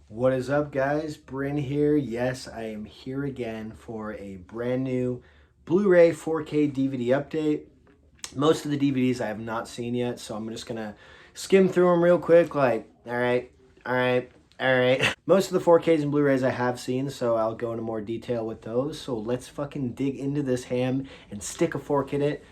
What is up, guys? Bryn here. Yes, I am here again for a brand new Blu-ray 4K DVD update. Most of the DVDs I have not seen yet, so I'm just gonna skim through them real quick. All right, all right, all right. Most of the 4Ks and Blu-rays I have seen, so I'll go into more detail with those. So let's fucking dig into this ham and stick a fork in it.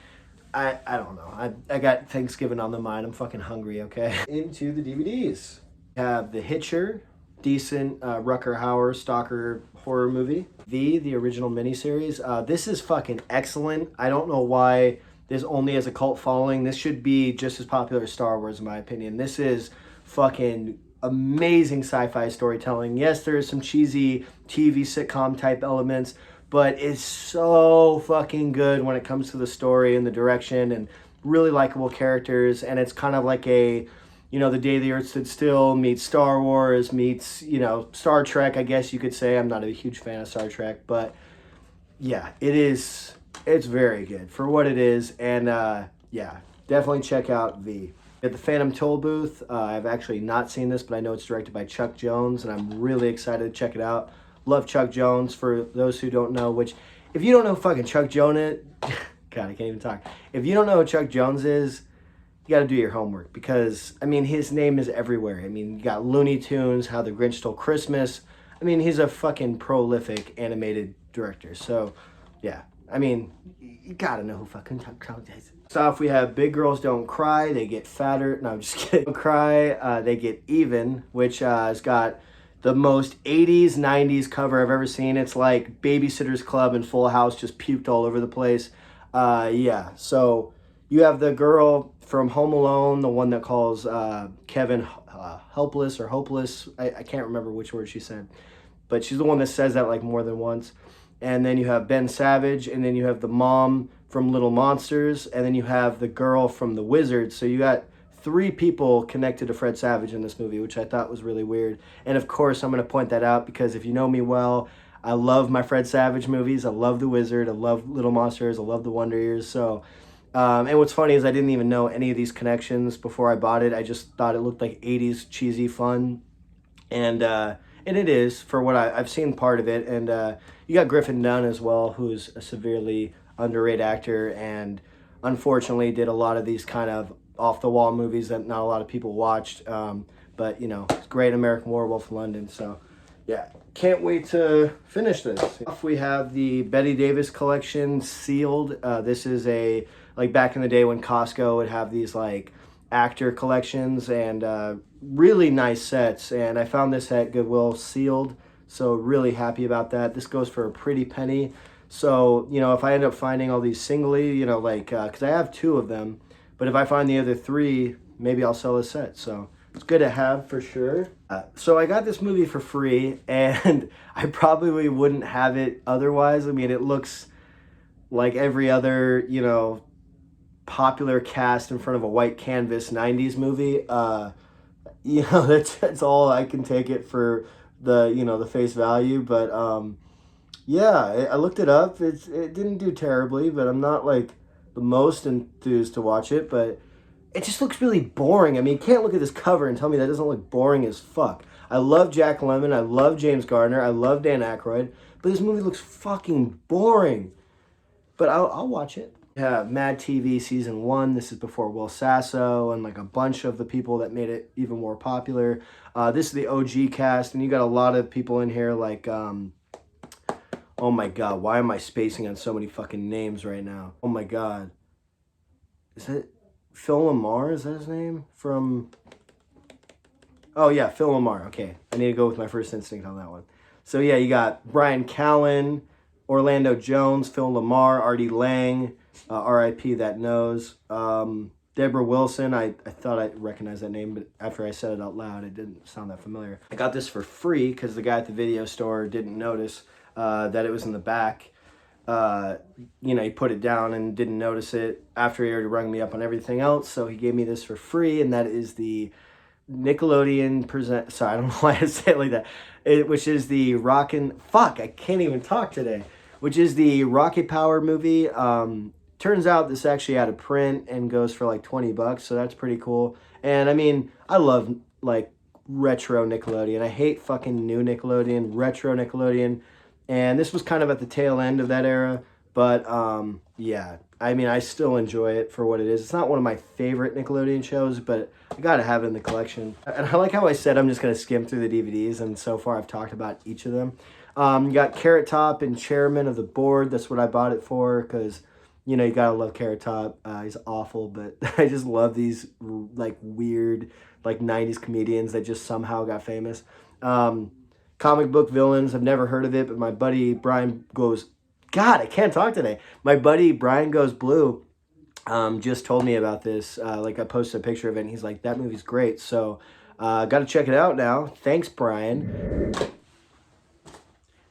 I don't know. I got Thanksgiving on the mind. I'm fucking hungry. Okay. Into the DVDs. We have The Hitcher, decent Rucker Hauer stalker horror movie. The original miniseries. This is fucking excellent. I don't know why this only has a cult following. This should be just as popular as Star Wars, in my opinion. This is fucking amazing sci-fi storytelling. Yes, there is some cheesy TV sitcom type elements, but it's so fucking good when it comes to the story and the direction and really likable characters. And it's kind of like a, The Day the Earth Stood Still meets Star Wars meets, Star Trek, I guess you could say. I'm not a huge fan of Star Trek, but yeah, it's very good for what it is. And yeah, definitely check out V. At the Phantom Toll Booth, I've actually not seen this, but I know it's directed by Chuck Jones, and I'm really excited to check it out. Love Chuck Jones, for those who don't know, which, if you don't know who fucking Chuck Jones is, God, I can't even talk. If you don't know who Chuck Jones is, you got to do your homework, because, his name is everywhere. You got Looney Tunes, How the Grinch Stole Christmas. He's a fucking prolific animated director. So, yeah. You got to know who fucking Chuck Jones is. First off, we have Big Girls Don't Cry. They get fatter. No, I'm just kidding. Don't Cry. They Get Even, which has got the most 80s, 90s cover I've ever seen. It's like Babysitter's Club and Full House just puked all over the place. Yeah, so you have the girl from Home Alone, the one that calls Kevin helpless or hopeless. I can't remember which word she said, but she's the one that says that like more than once. And then you have Ben Savage, and then you have the mom from Little Monsters, and then you have the girl from The Wizard. So you got three people connected to Fred Savage in this movie, which I thought was really weird. And of course, I'm going to point that out because if you know me well, I love my Fred Savage movies. I love The Wizard. I love Little Monsters. I love The Wonder Years. So, and what's funny is I didn't even know any of these connections before I bought it. I just thought it looked like 80s cheesy fun. And it is, for what I've seen part of it. And you got Griffin Dunn as well, who's a severely underrated actor and unfortunately did a lot of these kind of off-the-wall movies that not a lot of people watched. But, it's great American Werewolf in London. So, yeah, can't wait to finish this. We have the Betty Davis collection sealed. This is like back in the day when Costco would have these, like, actor collections and really nice sets. And I found this at Goodwill sealed, so really happy about that. This goes for a pretty penny. So, if I end up finding all these singly, because I have two of them, but if I find the other three, maybe I'll sell a set. So it's good to have for sure. So I got this movie for free, and I probably wouldn't have it otherwise. It looks like every other, popular cast in front of a white canvas 90s movie. That's all I can take it for the face value. But yeah, I looked it up. It didn't do terribly, but I'm not like the most enthused to watch it. But it just looks really boring. You can't look at this cover and tell me that doesn't look boring as fuck. I love Jack Lemmon. I love James Garner. I love Dan Aykroyd. But this movie looks fucking boring. But I'll watch it. Yeah, Mad TV season 1. This is before Will Sasso and like a bunch of the people that made it even more popular. This is the OG cast, and you got a lot of people in here like, oh my god, why am I spacing on so many fucking names right now? Oh my god. Is it Phil Lamar? Is that his name? Oh yeah, Phil Lamar. Okay, I need to go with my first instinct on that one. So yeah, you got Brian Callen, Orlando Jones, Phil Lamar, Artie Lang, R.I.P. That Knows. Deborah Wilson, I thought I recognized that name, but after I said it out loud, it didn't sound that familiar. I got this for free because the guy at the video store didn't notice that it was in the back. He put it down and didn't notice it after he already rung me up on everything else, so he gave me this for free, and that is the Nickelodeon present. Sorry, I don't know why I say it like that. Which is the I can't even talk today. Which is the Rocket Power movie. Turns out this actually out of print and goes for like $20, so that's pretty cool. And I love like retro Nickelodeon. I hate fucking new Nickelodeon, retro Nickelodeon. And this was kind of at the tail end of that era. But yeah, I mean, I still enjoy it for what it is. It's not one of my favorite Nickelodeon shows, but I gotta have it in the collection. And I like how I said I'm just gonna skim through the DVDs, and so far I've talked about each of them. You got Carrot Top and Chairman of the Board. That's what I bought it for, because you know, you gotta love Carrot Top. He's awful, but I just love these like weird like 90s comedians that just somehow got famous. Comic book villains, I've never heard of it, but my buddy Brian goes, God, I can't talk today. My buddy Brian Goes Blue just told me about this. Like I posted a picture of it and he's like, that movie's great. So got to check it out now. Thanks, Brian.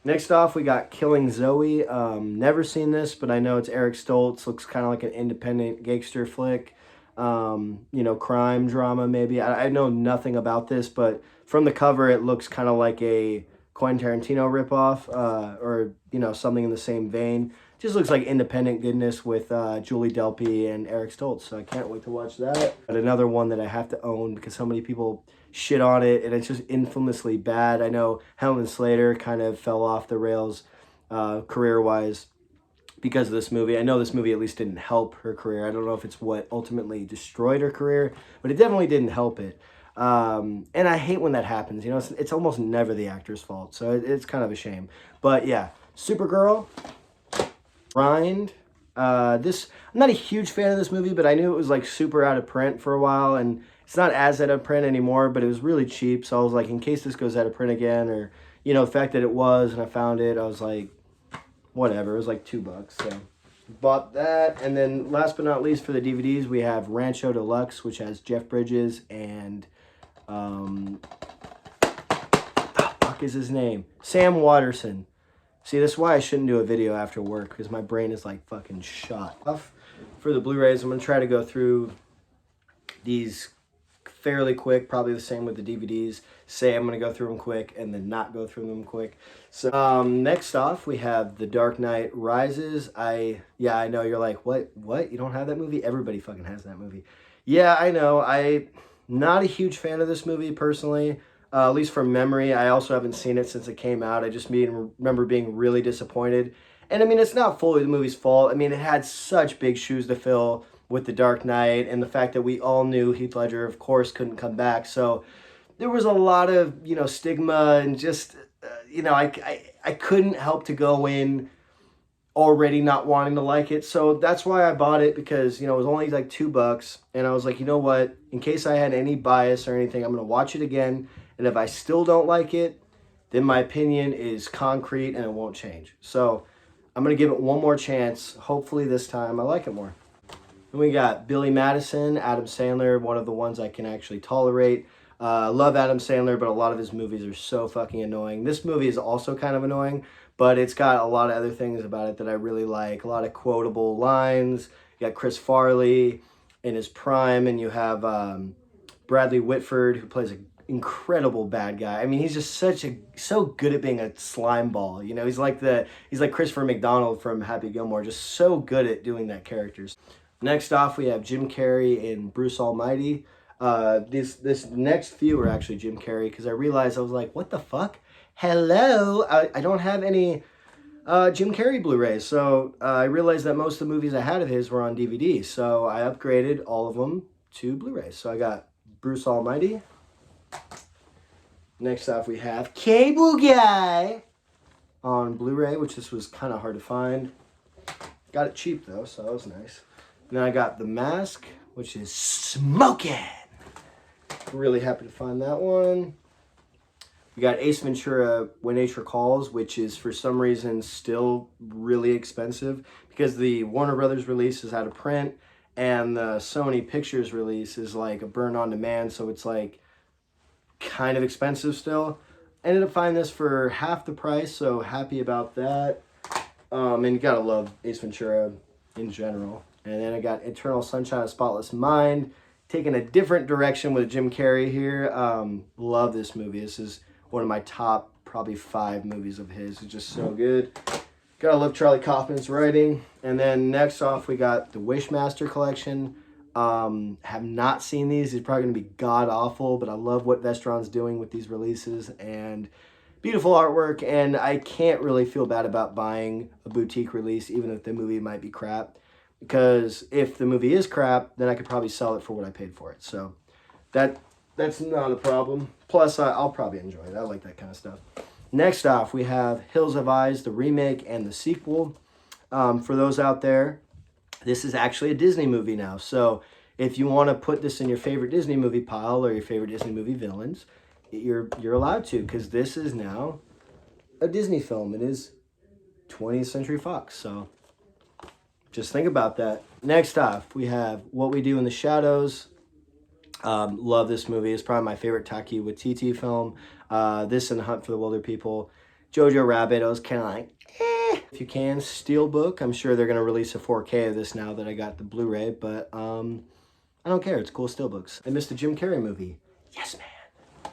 Next off, we got Killing Zoe. Never seen this, but I know it's Eric Stoltz. Looks kind of like an independent gangster flick. You know, crime drama maybe. I know nothing about this, but from the cover, it looks kind of like a Quentin Tarantino ripoff, or, you know, something in the same vein. Just looks like independent goodness with Julie Delpy and Eric Stoltz, so I can't wait to watch that. But another one that I have to own because so many people shit on it, and it's just infamously bad. I know Helen Slater kind of fell off the rails career-wise because of this movie. I know this movie at least didn't help her career. I don't know if it's what ultimately destroyed her career, but it definitely didn't help it. And I hate when that happens. You know, it's almost never the actor's fault, so it's kind of a shame. But yeah, Supergirl, Grind. I'm not a huge fan of this movie, but I knew it was like super out of print for a while, and it's not as out of print anymore, but it was really cheap. So I was like, in case this goes out of print again, or, you know, the fact that it was, and I found it, I was like, whatever. It was like $2, so bought that. And then last but not least for the DVDs, we have Rancho Deluxe, which has Jeff Bridges and what the fuck is his name? Sam Waterston. See, that's why I shouldn't do a video after work, because my brain is like fucking shot. For the Blu-rays, I'm going to try to go through these fairly quick, probably the same with the DVDs. Say I'm going to go through them quick and then not go through them quick. So next off, we have The Dark Knight Rises. I know you're like, what? You don't have that movie? Everybody fucking has that movie. Yeah, I know. I'm not a huge fan of this movie personally. At least from memory. I also haven't seen it since it came out. I just remember being really disappointed. And I mean, it's not fully the movie's fault. I mean, it had such big shoes to fill with The Dark Knight, and the fact that we all knew Heath Ledger, of course, couldn't come back. So there was a lot of, you know, stigma, and just, you know, I couldn't help to go in already not wanting to like it. So that's why I bought it, because, you know, it was only like $2. And I was like, you know what? In case I had any bias or anything, I'm going to watch it again. And if I still don't like it, then my opinion is concrete and it won't change. So I'm going to give it one more chance. Hopefully this time I like it more. Then we got Billy Madison, Adam Sandler, one of the ones I can actually tolerate. Love Adam Sandler, but a lot of his movies are so fucking annoying. This movie is also kind of annoying, but it's got a lot of other things about it that I really like. A lot of quotable lines. You got Chris Farley in his prime, and you have Bradley Whitford, who plays an incredible bad guy. I mean, he's just so good at being a slime ball. You know, he's like Christopher McDonald from Happy Gilmore, just so good at doing that character. Next off, we have Jim Carrey in Bruce Almighty. This next few are actually Jim Carrey, because I realized, I was like, what the fuck? Hello? I don't have any Jim Carrey Blu-rays, so I realized that most of the movies I had of his were on DVD, so I upgraded all of them to Blu-rays. So I got Bruce Almighty. Next off, we have Cable Guy on Blu-ray, which this was kind of hard to find. Got it cheap, though, so that was nice. And then I got The Mask, which is smoking. Really happy to find that one. We got Ace Ventura, When Nature Calls, which is for some reason still really expensive, because the Warner Brothers release is out of print and the Sony Pictures release is like a burn on demand, so it's like kind of expensive still. Ended up finding this for half the price, so happy about that. And you gotta love Ace Ventura in general. And then I got Eternal Sunshine of the Spotless Mind, taking a different direction with Jim Carrey here. Love this movie. This is one of my top probably 5 movies of his. It's just so good. Gotta love Charlie Kaufman's writing. And then next off, we got the Wishmaster collection. Have not seen these. These are probably going to be god awful, but I love what Vestron's doing with these releases, and beautiful artwork, and I can't really feel bad about buying a boutique release, even if the movie might be crap, because if the movie is crap, then I could probably sell it for what I paid for it. So that's not a problem. Plus, I'll probably enjoy it. I like that kind of stuff. Next off, we have Hills Have Eyes, the remake and the sequel. For those out there, this is actually a Disney movie now. So if you want to put this in your favorite Disney movie pile or your favorite Disney movie villains, you're allowed to, because this is now a Disney film. It is 20th Century Fox. So just think about that. Next off, we have What We Do in the Shadows. Love this movie. It's probably my favorite Taika Waititi film. This and Hunt for the Wilder People. Jojo Rabbit, I was kind of like, If you can, Steelbook. I'm sure they're going to release a 4K of this now that I got the Blu-ray, but I don't care. It's cool Steelbooks. I missed a Jim Carrey movie. Yes, man.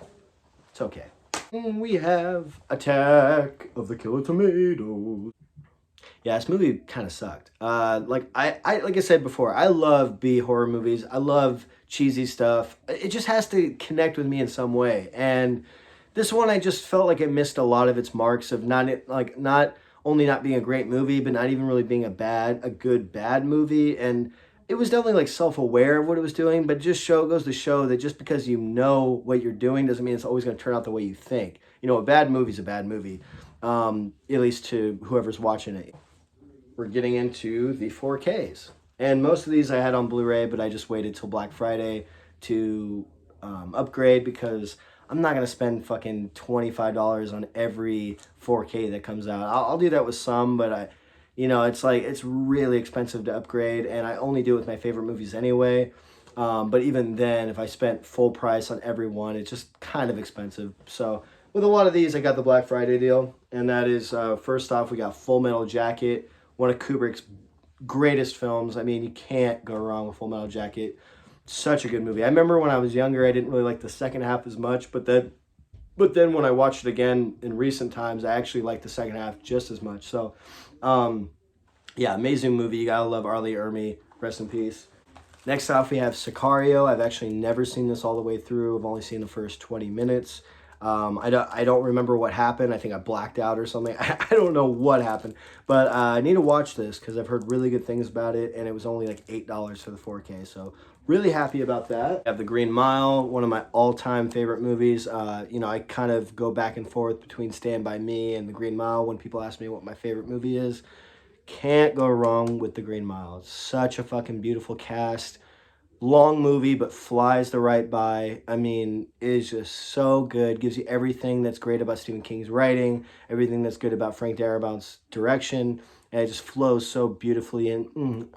It's okay. And we have Attack of the Killer Tomatoes. Yeah, this movie kind of sucked. Like I said before, I love B horror movies. I love cheesy stuff. It just has to connect with me in some way. And this one, I just felt like it missed a lot of its marks of not only not being a great movie, but not even really being a good bad movie. And it was definitely like self-aware of what it was doing, but just goes to show that just because you know what you're doing doesn't mean it's always going to turn out the way you think. You know, a bad movie's a bad movie, at least to whoever's watching it. We're getting into the 4Ks. And most of these I had on Blu-ray, but I just waited till Black Friday to upgrade, because I'm not going to spend fucking $25 on every 4K that comes out. I'll do that with some, but it's really expensive to upgrade, and I only do it with my favorite movies anyway. But even then, if I spent full price on every one, it's just kind of expensive. So with a lot of these, I got the Black Friday deal, and that is, first off, we got Full Metal Jacket, one of Kubrick's greatest films. I mean, you can't go wrong with Full Metal Jacket. Such a good movie. I remember when I was younger, I didn't really like the second half as much, but then when I watched it again in recent times, I actually liked the second half just as much. So, yeah, amazing movie. You gotta love Arlie Ermy. Rest in peace. Next off, we have Sicario. I've actually never seen this all the way through. I've only seen the first 20 minutes. I don't remember what happened. I think I blacked out or something. I don't know what happened, but I need to watch this because I've heard really good things about it, and it was only like $8 for the 4K, so really happy about that. I have The Green Mile, one of my all-time favorite movies. I kind of go back and forth between Stand By Me and The Green Mile when people ask me what my favorite movie is. Can't go wrong with The Green Mile. It's such a fucking beautiful cast. Long movie, but flies the right by. I mean, it is just so good. Gives you everything that's great about Stephen King's writing, everything that's good about Frank Darabont's direction, and it just flows so beautifully in.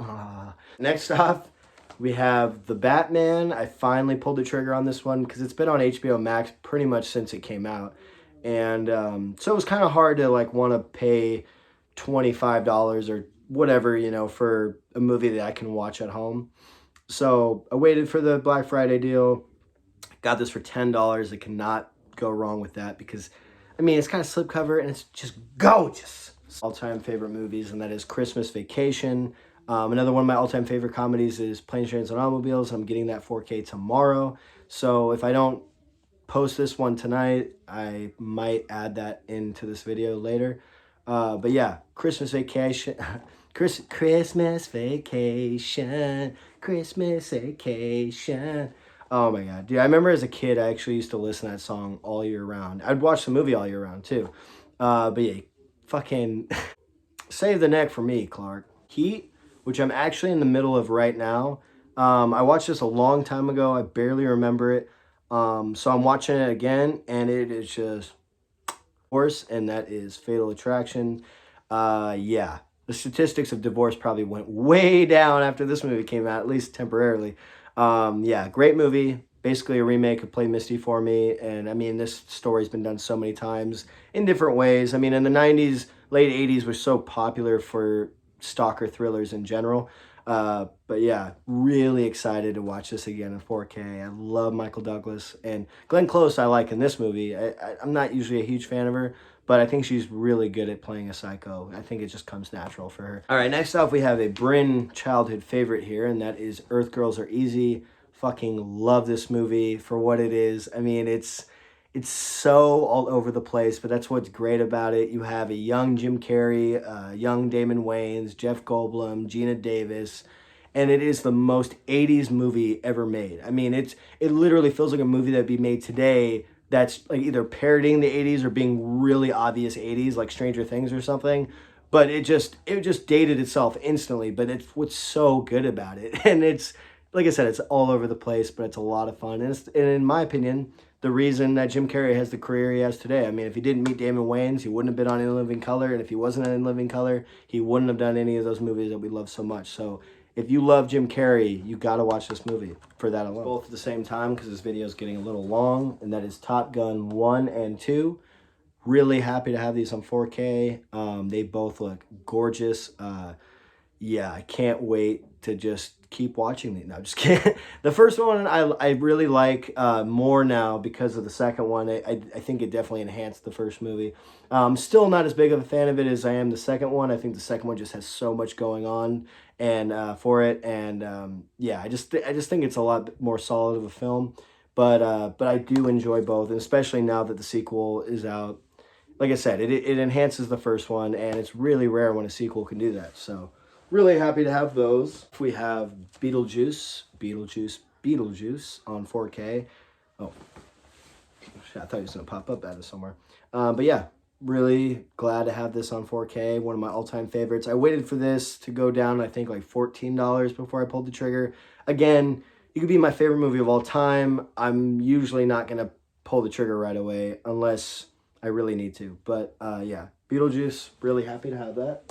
Next off, we have The Batman. I finally pulled the trigger on this one because it's been on HBO Max pretty much since it came out. And so it was kind of hard to want to pay $25 or whatever, for a movie that I can watch at home. So I waited for the Black Friday deal, got this for $10. I cannot go wrong with that because, it's kind of slipcover and it's just gorgeous. All-time favorite movies, and that is Christmas Vacation. Another one of my all-time favorite comedies is Planes, Trains, and Automobiles. I'm getting that 4K tomorrow. So if I don't post this one tonight, I might add that into this video later. But yeah, Christmas Vacation. Christmas Vacation. Christmas Vacation. Oh my God, dude. I remember as a kid, I actually used to listen to that song all year round. I'd watch the movie all year round too. But yeah, fucking save the neck for me, Clark. Heat, which I'm actually in the middle of right now. I watched this a long time ago. I barely remember it. So I'm watching it again, and it is just worse, and that is Fatal Attraction. Yeah. The statistics of divorce probably went way down after this movie came out, at least temporarily. Yeah, great movie. Basically a remake of Play Misty for Me. And this story's been done so many times in different ways. In the 90s, late 80s was so popular for stalker thrillers in general. But yeah, really excited to watch this again in 4K. I love Michael Douglas. And Glenn Close I like in this movie. I'm not usually a huge fan of her, but I think she's really good at playing a psycho. I think it just comes natural for her. All right, next up we have a Bryn childhood favorite here, and that is Earth Girls Are Easy. Fucking love this movie for what it is. I mean, it's so all over the place, but that's what's great about it. You have a young Jim Carrey, young Damon Wayans, Jeff Goldblum, Gina Davis, and it is the most 80s movie ever made. I mean, it literally feels like a movie that'd be made today that's like either parodying the 80s or being really obvious 80s, like Stranger Things or something. But it just dated itself instantly, but it's what's so good about it. And it's, like I said, it's all over the place, but it's a lot of fun. And in my opinion, the reason that Jim Carrey has the career he has today. I mean, if he didn't meet Damon Wayans, he wouldn't have been on In Living Color. And if he wasn't on In Living Color, he wouldn't have done any of those movies that we love so much. So if you love Jim Carrey, you got to watch this movie for that alone. Both at the same time, because this video is getting a little long, and that is Top Gun 1 and 2. Really happy to have these on 4K. They both look gorgeous. Yeah, I can't wait to just keep watching these. No, just kidding. The first one I really like more now because of the second one. I think it definitely enhanced the first movie. Still not as big of a fan of it as I am the second one. I think the second one just has so much going on and for it, and yeah, I just think it's a lot more solid of a film. But I do enjoy both, and especially now that the sequel is out. Like I said, it enhances the first one, and it's really rare when a sequel can do that. So really happy to have those. We have Beetlejuice on 4K. Oh, shit, I thought he was going to pop up out of somewhere. But yeah, really glad to have this on 4K. One of my all-time favorites. I waited for this to go down, I think, like $14 before I pulled the trigger. Again, it could be my favorite movie of all time. I'm usually not going to pull the trigger right away unless I really need to. But yeah, Beetlejuice, really happy to have that.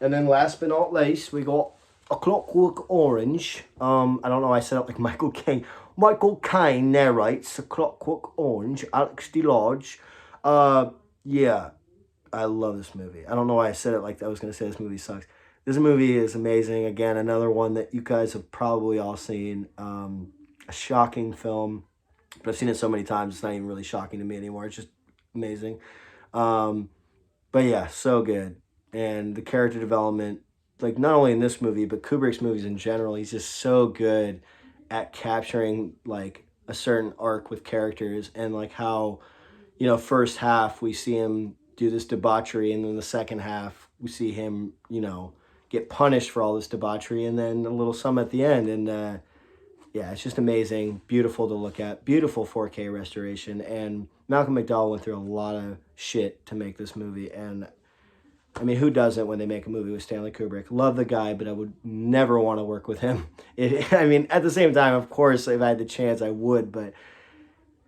And then last but not least, we got A Clockwork Orange. I don't know, I said it like Michael Caine. Michael Caine narrates A Clockwork Orange, Alex DeLarge. Yeah, I love this movie. I don't know why I said it like that. I was going to say this movie sucks. This movie is amazing. Again, another one that you guys have probably all seen. A shocking film. But I've seen it so many times, it's not even really shocking to me anymore. It's just amazing. But yeah, so good. And the character development, like not only in this movie, but Kubrick's movies in general, he's just so good at capturing like a certain arc with characters, and like how, you know, first half we see him do this debauchery, and then the second half we see him, you know, get punished for all this debauchery, and then a little sum at the end. And yeah, it's just amazing, beautiful to look at, beautiful 4K restoration. And Malcolm McDowell went through a lot of shit to make this movie, and I mean, who doesn't when they make a movie with Stanley Kubrick? Love the guy, but I would never want to work with him. I mean, at the same time, of course, if I had the chance, I would, but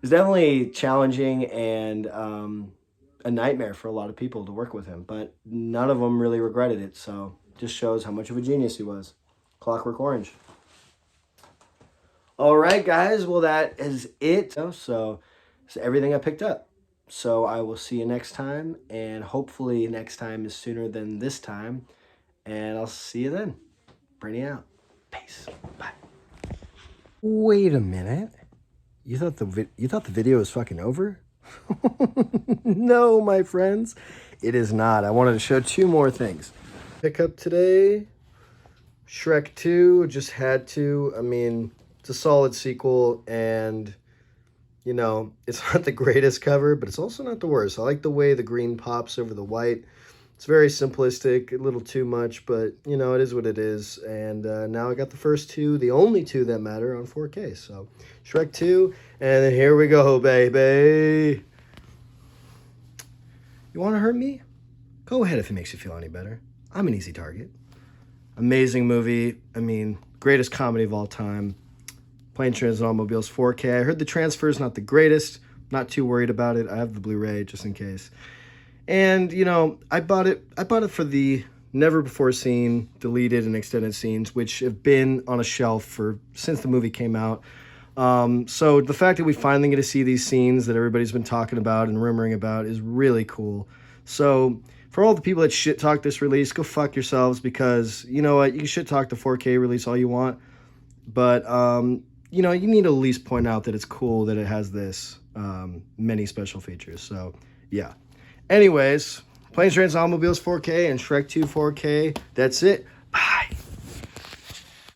it's definitely challenging and a nightmare for a lot of people to work with him, but none of them really regretted it, so just shows how much of a genius he was. Clockwork Orange. All right, guys, well, that is it. So it's everything I picked up. So I will see you next time, and hopefully next time is sooner than this time, and I'll see you then. Brittany out. Peace. Bye. Wait a minute. You thought the video was fucking over? No, my friends, it is not. I wanted to show two more things. Pick up today, Shrek 2, just had to. I mean, it's a solid sequel, and you know, it's not the greatest cover, but it's also not the worst. I like the way the green pops over the white. It's very simplistic, a little too much, but, you know, it is what it is. And now I got the first two, the only two that matter, on 4K. So, Shrek 2, and then here we go, baby. You want to hurt me? Go ahead if it makes you feel any better. I'm an easy target. Amazing movie. I mean, greatest comedy of all time. Plane, Trains, and Automobiles 4K. I heard the transfer is not the greatest. Not too worried about it. I have the Blu-ray just in case. And, you know, I bought it for the never before seen, deleted, and extended scenes, which have been on a shelf since the movie came out. So the fact that we finally get to see these scenes that everybody's been talking about and rumoring about is really cool. So for all the people that shit talk this release, go fuck yourselves, because you know what? You can shit talk the 4K release all you want, but you know, you need to at least point out that it's cool that it has this many special features. So yeah. Anyways, Planes, Trains, Automobiles 4K and Shrek 2 4K. That's it.